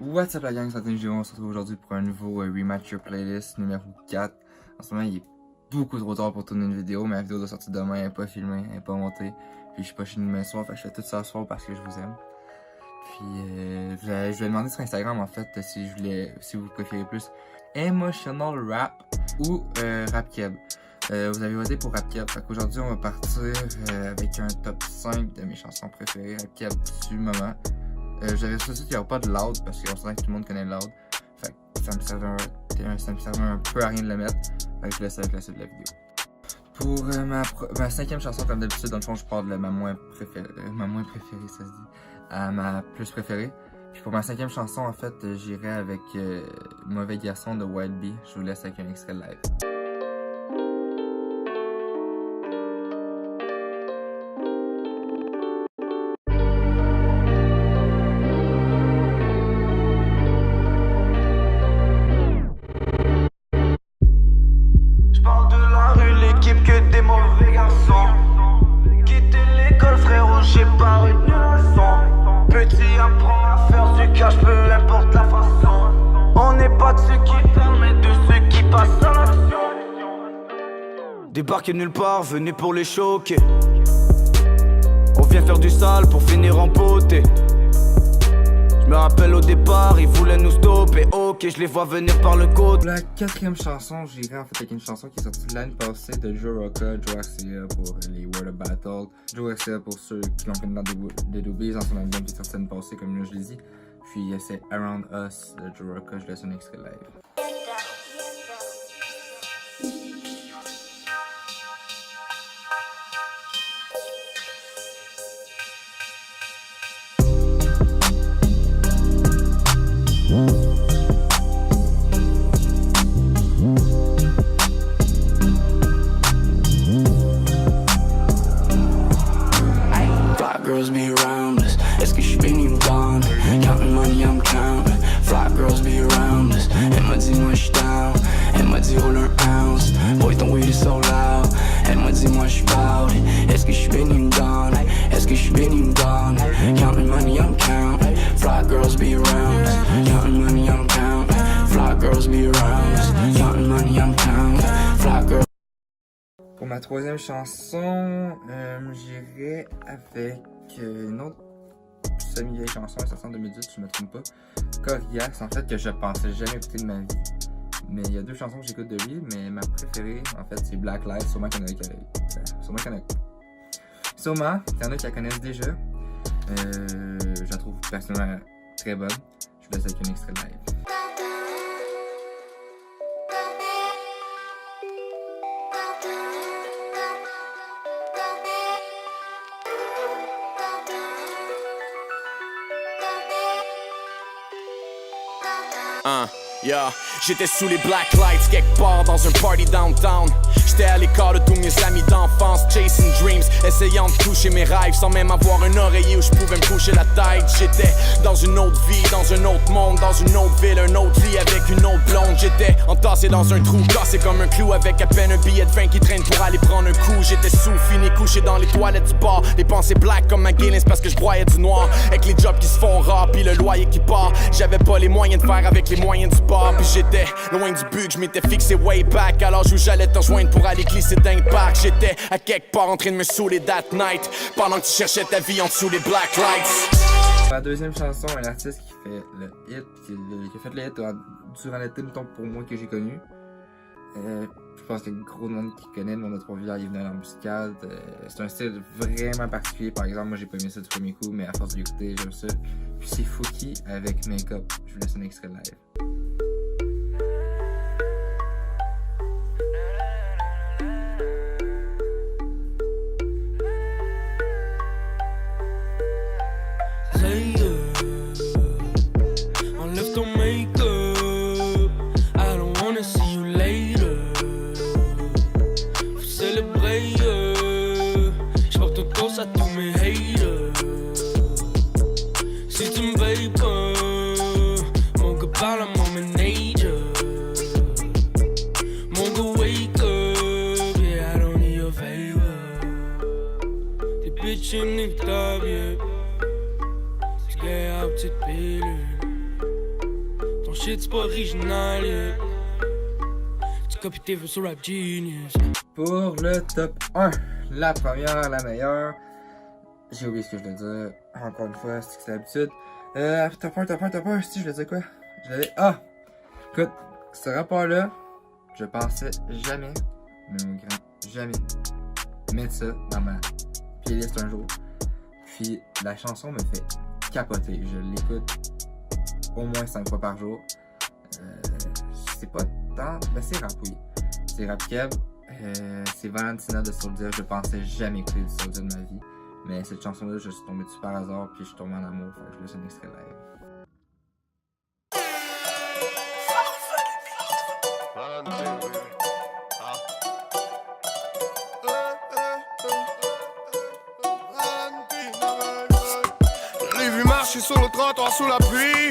What's up la gang, c'est Anthony Giron, on se retrouve aujourd'hui pour un nouveau Rematch Your Playlist numéro 4. En ce moment il est beaucoup trop tard pour tourner une vidéo, mais la vidéo doit sortir demain, elle n'est pas filmée, elle n'est pas montée. Puis je suis pas chez nous demain soir, fait que je fais tout ça ce soir parce que je vous aime. Puis je vais demander sur Instagram en fait si vous préférez plus Emotional Rap ou Rap Keb. Vous avez voté pour Rap Keb, fait qu'aujourd'hui on va partir avec un top 5 de mes chansons préférées, Rap Keb du moment. J'avais choisi qu'il n'y aura pas de Loud parce qu'on sait que tout le monde connaît Loud. Fait que ça me servait un peu à rien de le mettre. Fait que je laisse avec la suite de la vidéo. Pour ma cinquième chanson, comme d'habitude, dans le fond, je parle de ma moins préférée, ça se dit, à ma plus préférée. Puis pour ma cinquième chanson, en fait, j'irai avec Mauvais Garçon de Wild Bee. Je vous laisse avec un extrait live. Que des mauvais garçons. Quitter l'école, frérot, j'ai pas eu de leçon. Petit apprend à faire du cash, peu importe la façon. On n'est pas de ceux qui perdent, mais de ceux qui passent à l'action. Débarquer nulle part, venez pour les choquer. On vient faire du sale pour finir en beauté. Je me rappelle au départ, ils voulaient nous stopper. Ok, je les vois venir par le côté. La quatrième chanson, j'irai en fait avec une chanson qui est sortie l'année passée de Joe Rocca, Joe Axia pour les Word of Battle, Joe Axia pour ceux qui l'ont connu dans des Doobies, dans son album qui est sorti l'année passée, comme je l'ai dit. Puis c'est Around Us de Joe Rocca, je laisse un extrait live. Girls be around us. Est-ce que je suis béni ou down? Counting money, I'm counting. Fly girls be around us. Elle m'a dit moi j'suis down. Elle m'a dit roule un ounce. Boy ton weed is so loud. Elle m'a dit moi j'suis bout. Est-ce que je suis béni ou down? Est-ce que je suis béni ou down? Counting money, I'm counting. Fly girls be around us. Counting money, I'm counting. Fly girls be around us. Counting money, I'm counting. Fly girls. Pour ma troisième chanson, j'irai avec une autre semi-vieille chanson, elle sort en 2018 si je me trompe pas. Coriax, en fait, que je pensais jamais écouter de ma vie. Mais il y a deux chansons que j'écoute de lui, mais ma préférée, en fait, c'est Black Lives. Sûrement qu'il y en a Sûrement qu'il y en a qui la connaissent déjà. Je la trouve personnellement très bonne. Je vous laisse avec un extrait live. Yeah. J'étais sous les black lights quelque part dans un party downtown. J'étais à l'écart de tous mes amis d'enfance, chasing dreams, essayant de toucher mes rêves sans même avoir un oreiller où je pouvais me coucher la tête. J'étais dans une autre vie, dans un autre monde, dans une autre ville, un autre lit avec une autre blonde. J'étais entassé dans un trou, cassé comme un clou avec à peine un billet de 20 qui traîne pour aller prendre un coup. J'étais sous, fini, couché dans les toilettes du bar, les pensées black comme ma Guinness parce que je broyais du noir. Avec les jobs qui se font rares, puis le loyer qui part. J'avais pas les moyens de faire avec les moyens du bar, puis j'étais loin du but que je m'étais fixé way back. Alors où j'allais te rejoindre pour aller glisser d'un parc. J'étais à quelque part en train de me saouler that night pendant que tu cherchais ta vie en dessous des black lights. Ma deuxième chanson, un artiste qui fait le hit, qui a fait le hit durant l'été, mettons, pour moi que j'ai connu. Je pense qu'il y a gros de monde qui connaît, le monde de Trois-Rivières, il venait dans l'embuscade. C'est un style vraiment particulier, par exemple, moi j'ai pas aimé ça du premier coup, mais à force de l'écouter, j'aime ça. Puis c'est Fouki avec Make-up, je vous laisse un extrait live. Enlève ton make-up, I don't wanna see you later. Faut célébrer, j'porte ton toast à tous mes haters. Si tu me payes pas, mon gars parle à mon manager. Mon gars wake up, yeah, I don't need your favor. Des bitches inévitables, yeah. Get out to pillar. Mon shit c'est pas original, yeah. Tu copies tes vœux sur Rap Genius. Pour le top 1, la première, la meilleure. J'ai oublié ce que je voulais dire. Encore une fois, c'est l'habitude. Top 1, si je voulais dire quoi? Je l'avais. Ah! Écoute, ce rapport-là, je pensais jamais, mais mon grand, jamais mettre ça dans ma playlist un jour. Puis la chanson me fait capoter. Je l'écoute au moins 5 fois par jour. C'est pas tant. Ben c'est rap, oui. C'est rap keb. C'est Valentina de Soulja. Je pensais jamais écouter du Soulja de ma vie. Mais cette chanson-là, je suis tombé dessus par hasard. Puis je suis tombé en amour. Fait que je laisse un extrait live. Je l'ai vu marcher sur le trottoir sous la pluie.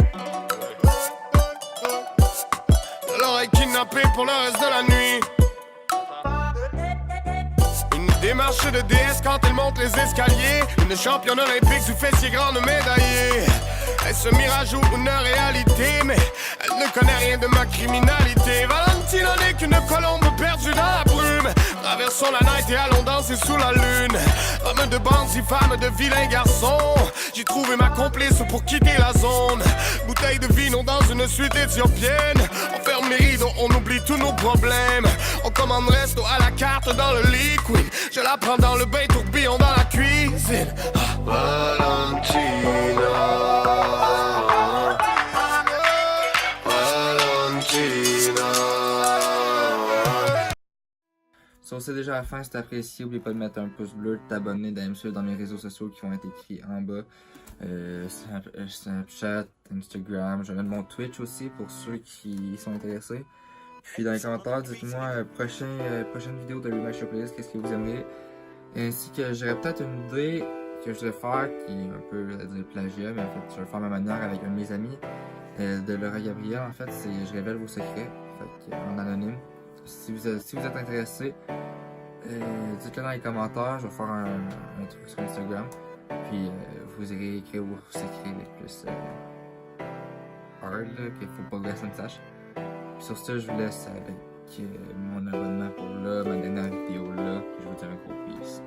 Je l'aurais kidnappé pour le reste de la nuit. Une démarche de déesse quand elle monte les escaliers. Une championne olympique du fessier grande médaillée. Est-ce un mirage ou une réalité? Mais elle ne connaît rien de ma criminalité. Valentina n'est qu'une colombe perdue dans la brume. Traversons la night et allons danser sous la lune. Femme de bandits, femme de vilains garçons. J'ai trouvé ma complice pour quitter la zone. Bouteille de vino dans une suite éthiopienne. On ferme les rideaux, on oublie tous nos problèmes. On commande resto à la carte dans le liquide. Je la prends dans le bain, tourbillon dans la cuisine. Valentina. Si c'est déjà la fin, si t'apprécies, n'oublie pas de mettre un pouce bleu, de t'abonner, d'aller me suivre dans mes réseaux sociaux qui vont être écrits en bas. Snapchat, Instagram, je vais mettre mon Twitch aussi pour ceux qui sont intéressés. Puis dans les commentaires, dites-moi prochaine vidéo de Rematch Your Playlist, qu'est-ce que vous aimeriez. Ainsi que j'aurais peut-être une idée que je voudrais faire qui est un peu plagiat, mais en fait je vais le faire à ma manière avec un de mes amis de Laura Gabriel. En fait, c'est je révèle vos secrets, en anonyme. Si vous êtes intéressé, dites-le dans les commentaires, je vais faire un truc sur Instagram. Puis vous irez écrire vos secrets les plus hard, qu'il faut pas que personne sache. Puis sur ce, je vous laisse avec mon abonnement pour là, ma dernière vidéo là. Je vous dis un gros peace.